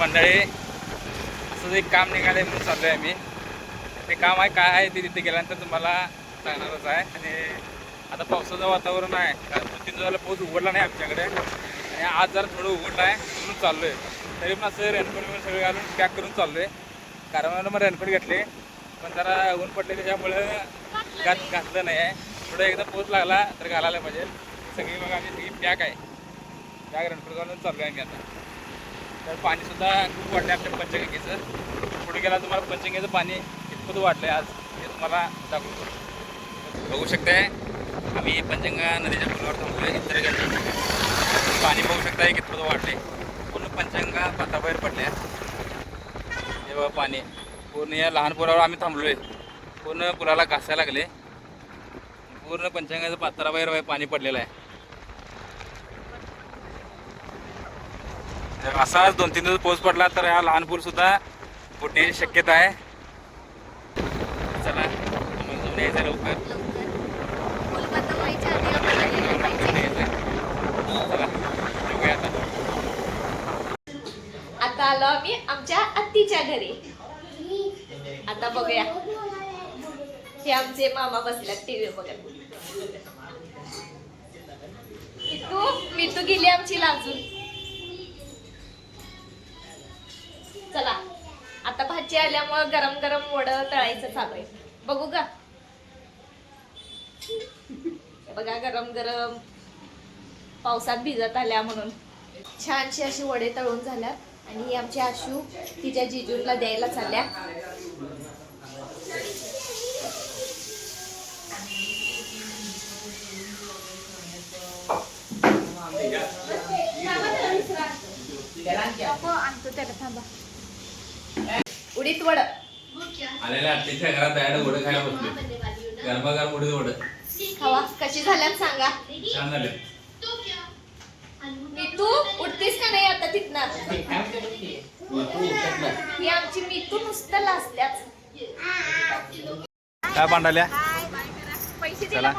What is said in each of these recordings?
मंडळी असं एक काम निघाले म्हणून चाललो आहे मी. ते काम आहे काय आहे ते तिथे गेल्यानंतर तुम्हाला सांगणारच आहे. आणि आता पावसाचं वातावरण आहे कारण 2-3 दिवसाला पाऊस उघडला नाही आमच्याकडे आणि आज जरा थोडं उघडलं आहे म्हणून चाललो आहे. तरी पण असं रेनकोट सगळं घालून पॅक करून चाललो आहे. कारण मग रेनकोट घेतले पण जरा ऊन पडले त्याच्यामुळं घातलं नाही आहे. थोडं एकदा पाऊस लागला तर घालायला पाहिजे. सगळी मग आम्ही सगळी पॅक आहे, पॅक रेनकोट घालून चाललो आहे आम्ही आता. तर पाणीसुद्धा खूप वाटलं आहे आपल्या पंचगंगेचं. पुढे गेला तुम्हाला पंचगंगेचं पाणी कितपत वाटलं आहे आज हे तुम्हाला दाखवतो. बघू शकताय आम्ही पंचगंगा नदीच्या पुलावर थांबलो आहे. तर पाणी बघू शकताय कितपत वाढले. पूर्ण पंचगंगा पाताबाहेर पडल्या. हे बघा पाणी पूर्ण या लहान पुलावर आम्ही थांबलो आहे. पूर्ण पुलाला घासायला लागले. पूर्ण पंचगंगाचं पात्राबाहेर पाणी पडलेलं आहे. असाच 2-3 दिवस पाऊस पडला तर हा लहान पूल सुद्धा फुटण्याची शक्यता आहे. चला जाऊन यायचं लवकर. आता आलो आम्ही आमच्या आत्तीच्या घरी. आता बघूया हे आमचे मामा बसल्यात टीव्ही बघत. मितू गेली आमची लाजून. चला आता भाजी आल्यामुळे गरम गरम वड तळायचं चालू आहे. बघू का बघा गरम गरम पावसात भिजत आल्या म्हणून छानशी अशी वडे तळून झाल्यात आणि आमची आशू तिच्या जिजूला द्यायला चालल्या. उडीद वड आलेल्या आत्याच्या घरात डायरेक्ट वडे खायला बसले. गरमागरम उडीद वडे खावा. कशी झाल्यात सांगा. छान झाले. मितू उठतेस का नाही आता तिथनं. ही आमची मितू नुसतं लाजत्याच. काय भांडाल्या. पैसे चला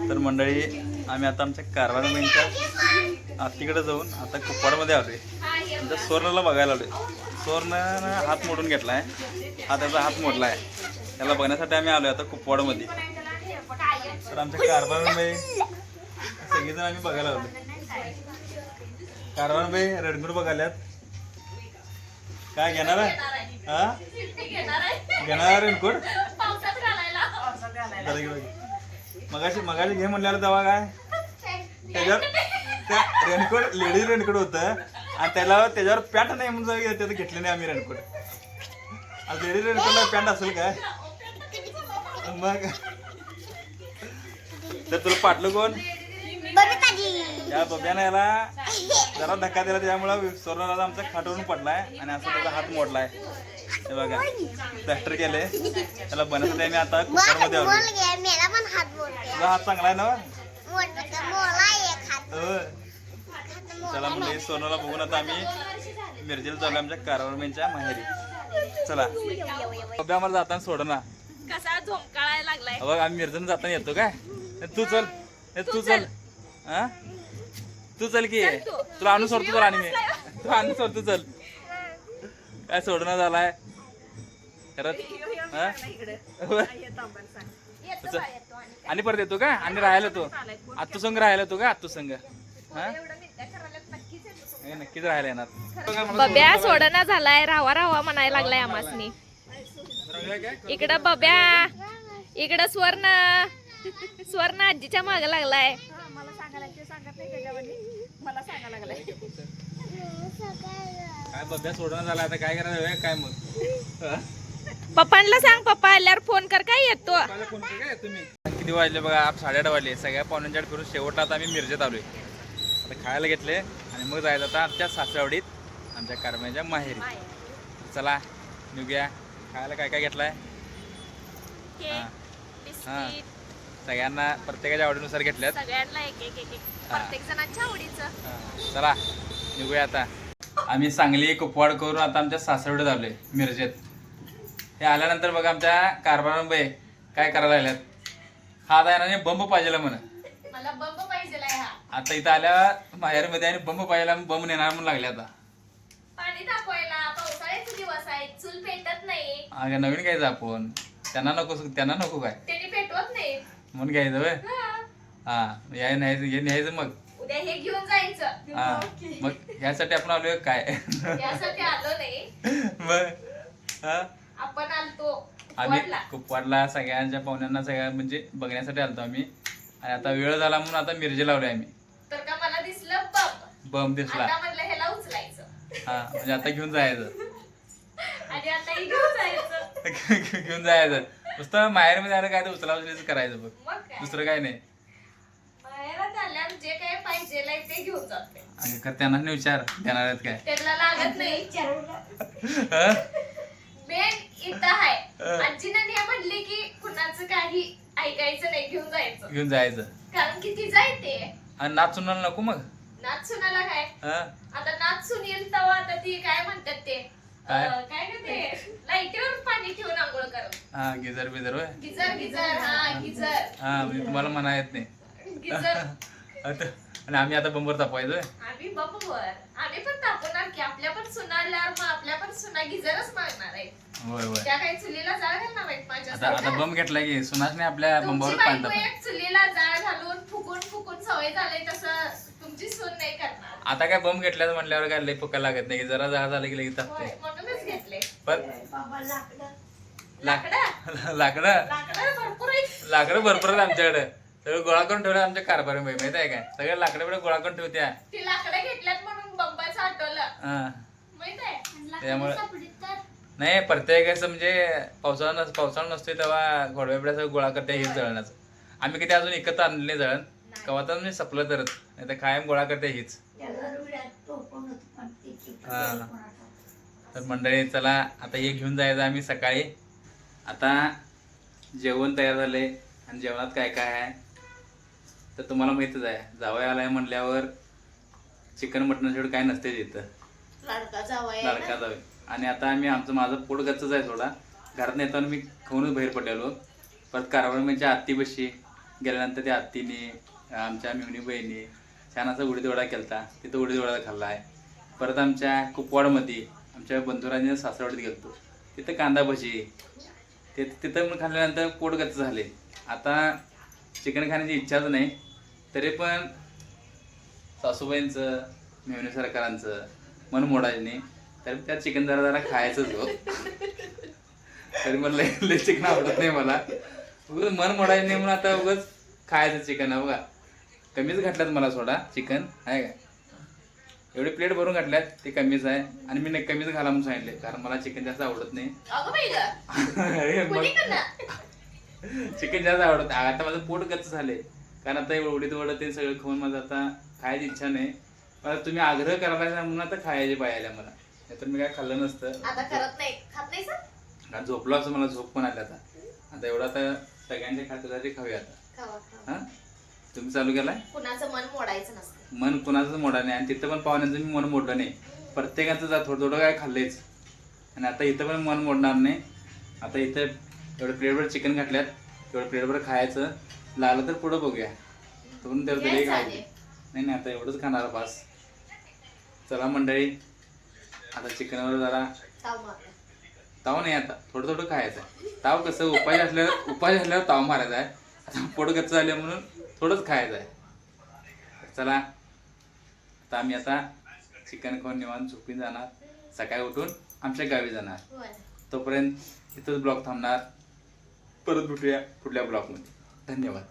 तर मंडळी आम्ही आता आमच्या कारवारमेंटच्या आत्तीकडे जाऊन आता कुप्पाडमध्ये आलोय. आमच्या सुवर्णाला बघायला आलोय. सुवर्णानं हात मोडून घेतला आहे. हा त्याचा हात मोडला आहे. त्याला बघण्यासाठी आम्ही आलोय आता कुप्पाडमध्ये. तर आमच्या कारवारमध्ये सगळेजण आम्ही बघायला आलोय. कारवारबाई रेडमीट बघायल्यात. काय घेणार आहे हा घेणार रेनकोट मगाशी घे म्हणल्याला तेव्हा काय त्याच्यावर त्या रेनकोट लेडीज रेनकोट होतं आणि त्याच्यावर पॅन्ट नाही म्हणून त्याचं घेतलं नाही आम्ही रेनकोट. आज लेडीज रेनकोटला पॅन्ट असेल काय मग. तर तुला पाटलं कोण त्या बब्यानं याला जरा धक्का दिला त्यामुळे सोनाला आमचा खाटवरून पडलाय आणि असं त्याचा हात मोडलाय. हे बघा प्लॅस्टर केले त्याला बनवण्यासाठी आम्ही आता कुकरमध्ये आलो. तुझा हात चांगला आहे ना. चला म्हणजे सोनाला बघून आता आम्ही मिरजेला चालू आमच्या कारवारमेंटच्या माहेरी. चला बब्या आम्हाला जाताना सोडना कसा झोंकाळायला लागलाय. बघ आम्ही मिरजेला जाताना येतो काय. तू चल तू चल हा तू चल की तुला आणून सोडतो. चल आणि मी तुला आणून सोडतो. चल काय सोडणं झालाय खरंच. आणि परत येतो का आणि राहायला तो आत्तू संघ राहायला तो का आत्तू संघ हा नक्कीच राहायला येणार. बब्या सोडना झालाय. राहावा राहावा म्हणायला लागलाय आम्हासनी. इकडं बब्या इकडं स्वर्ण आजीच्या मागे लागलाय. काय बब्या सोडणं झाला आता काय करायचं काय मग. पप्पांना सांग पप्पा आल्यावर फोन कर. काय येतो तुम्ही किती वाजले बघा. 8:30 वाजले. सगळ्या पाहुण्यांच्या फिरून शेवटला आता आम्ही मिरजेत आलोय. आता खायला घेतले आणि मग जायचं आता आमच्या सासरवाडीत आमच्या कारवारमेंटच्या माहेरी. चला निघूया. खायला काय काय घेतलाय हा सगळ्यांना प्रत्येकाच्या आवडीनुसार घेतल्यात. चला निघूया आता. आम्ही सांगली कुपवाड करून आता आमच्या सासरवाडीत आलोय मिरजेत. हे आल्यानंतर बघा आमच्या कारभारबाई काय करायला लागल्यात. हा आता येणार बंब पाहिजे म्हण. मला बंब पाहिजे. आता इथं आल्या माहेरमध्ये आणि बंब पाहिजे बंब नेणार म्हणून लागले. आता पाणी तापवायला चूल पेटत नाही. अगं नवीन घ्यायचं आपण. त्यांना नको काय त्यांनी पेटवत नाही. म्हणून घ्यायचं व्हय. हा. हा या न्यायचं मग. उद्या हे घेऊन जायचं. हा मग ह्यासाठी आपण आलोय काय? यासाठी आलो नाही. मग हा आपण आलतो आम्ही कुपवाडला. कुपवाडला सगळ्यांच्या पाहुण्यांना सगळ्या म्हणजे बघण्यासाठी आलतो आम्ही. आणि आता वेळ झाला म्हणून आता मिरजे लावले आम्ही. तर का मला दिसलं बम. बम दिसला. आता म्हणलं ह्याला उचलायचं. हा म्हणजे आता घेऊन जायचं. आणि आता हे घेऊन जायचं. घेऊन जायचं नुसतं माहेर मध्ये आलं काय तर उचलावचं करायचं बघ. मग काय दुसरं काय नाही. बाहेर आल्यावर जे काय पाहिजे ते घेऊन जाते. आणि का त्यांना नाही विचार देणार आहेत काय? त्यांना लागत नाही. मेन इथं आहे. आजीनं हे म्हणले की कुणाचं काही ऐकायचं नाही, घेऊन जायचं. घेऊन जायचं कारण की ती जायते. आणि नाच सुनायला नको मग. नाच सुनाला काय हा आता नाच सुन येईल तेव्हा आता ती काय म्हणतात ते काय? काय का ते लाईटीवर पाणी ठेवून आंघोळ करत. हा गिझर बिझर होय. गिजर हा गिजर हा म्हणजे तुम्हाला म्हणा येत नाही. गिजर. आता आणि आम्ही आता बंबर तापवायचोय. आम्ही बरोबर आम्ही पण तापवणार की आपल्या पण सुनारल्यावर मग आपल्या पण सुना गिजरच मागणार आहे. होय होय. त्या काही चुलीला जाळ घालणार आहेत माझ्या आता आता बम घेतलाय की सुनासने आपल्या बंबावर तुमची पाणी बायको तापवायचं. एक चुलीला जाळ घालून फुकून फुकून सवय झाली तसं तुमची सून नाही करणार. आता काय बम घेतल्याचं म्हटल्यावर काय लई पक्का लागत नाही. जरा जाळ झालं की लगेच होय, तापते. म्हणूनच घेतले. पण लाकडं लाकडं भरपूर आहेत. लाकडं भरपूर आहेत आमच्याकडे. सगळं गोळा करून ठेवलं आमच्या कारभारी माहिती आहे काय? सगळे लाकडं बिकडे गोळा करून ठेवत्या. ती लाकडं घेतल्यात म्हणून बंबाचं आठवलं हा माहित आहे. त्यामुळे नाही प्रत्येक असं म्हणजे पावसाळा नसतोय तेव्हा घोडव्या बिड्या सगळं गोळा करते हेच जळणाचं. आम्ही किती अजून एकत्र आणले नाही जळण. कवा तर म्हणजे सपलं तरच नाही तर कायम गोळा करते हीच. हा तर मंडळी चला आता हे घेऊन जायचं आम्ही सकाळी. आता जेवण तयार झाले आणि जेवणात काय काय आहे तर तुम्हाला माहितच आहे. जावई आलाय म्हणल्यावर चिकन मटन शेवट काय नसते तिथं. लाडका जावई लाडका जावई. आणि आता आम्ही माझं पोट गच्चच आहे थोडा. घरात येताना मी खाऊनच बाहेर पडलेलो. परत कारवारमध्ये आत्ती बशी गेल्यानंतर त्या आत्तीने आमच्या मिवणी बहिणी छान असा उडीदवडा केलता. तिथं उडीदवडा खाल्ला आहे. परत आमच्या कुपवाडमध्ये आमच्या बंधुरांनी सासरवाडीत गेलतो. तिथं कांदा भजी तिथं पण खाल्ल्यानंतर पोट गच्च झाले. आता चिकन खाण्याची इच्छाच नाही. तरी पण सासूबाईंचं मेवणी सरकारांचं मन मोडायचं नाही. तरी त्या चिकन जरा खायचंच हो. तरी मला लय चिकन आवडत नाही मला. उगाच मन मोडायचं नाही म्हणून आता उगाच खायचं चिकन. बघा कमीच घातल्यात मला सोडा चिकन आहे काय. एवढी प्लेट भरून घातल्यात ते कमीच आहे. आणि मी कमीच घाला म्हणून सांगितले कारण मला चिकन जास्त आवडत नाही. चिकन जास्त आवडत. आता माझं पोट गच्च झाले कारण आता उडीदवडं ते सगळं खाऊन माझं आता खायची इच्छा नाही. पण तुम्ही आग्रह करायला म्हणून आता खायचे पाहिजे मला. नाहीतर मी काय खाल्लं नसतं. आता करत नाही खात नाही सर. झोपलो असं मला झोप पण आली आता. आता एवढं आता सगळ्यांच्या खात्यासाठी खाऊया आता. हा तुम्ही चालू केलाय. कुणाचं मन मोडायचं नसतं. मन कुणाचं मोडा नाही. आणि तिथं पण पाहुण्याचं मी मन मोडलं नाही. प्रत्येकाचं जा थोडं थोडं काय खाल्लंयच. आणि आता इथं पण मन मोडणार नाही. आता इथं एवढं प्लेटवर चिकन घातल्यात तेवढं प्लेटवर खायचं. लागलं तर पुढं बघूया. तुम्ही तेवढं तरी खायचं नाही. आता एवढंच खाणार पास. चला मंडळी आता चिकनवर जरा ताव नाही आता थोडं थोडं खायचं आहे. ताव कसं उपाय असल्यावर ताव मारायचा आहे. आता पोट गच्च झाले म्हणून थोडंच खायचं आहे. चला आता आम्ही आता चिकन खाऊन निवांत झोपून जाणार. सकाळी उठून आमच्या गावी जाणार. तोपर्यंत इथंच ब्लॉग थांबणार. परत भेटूया पुढल्या ब्लॉगमध्ये. धन्यवाद.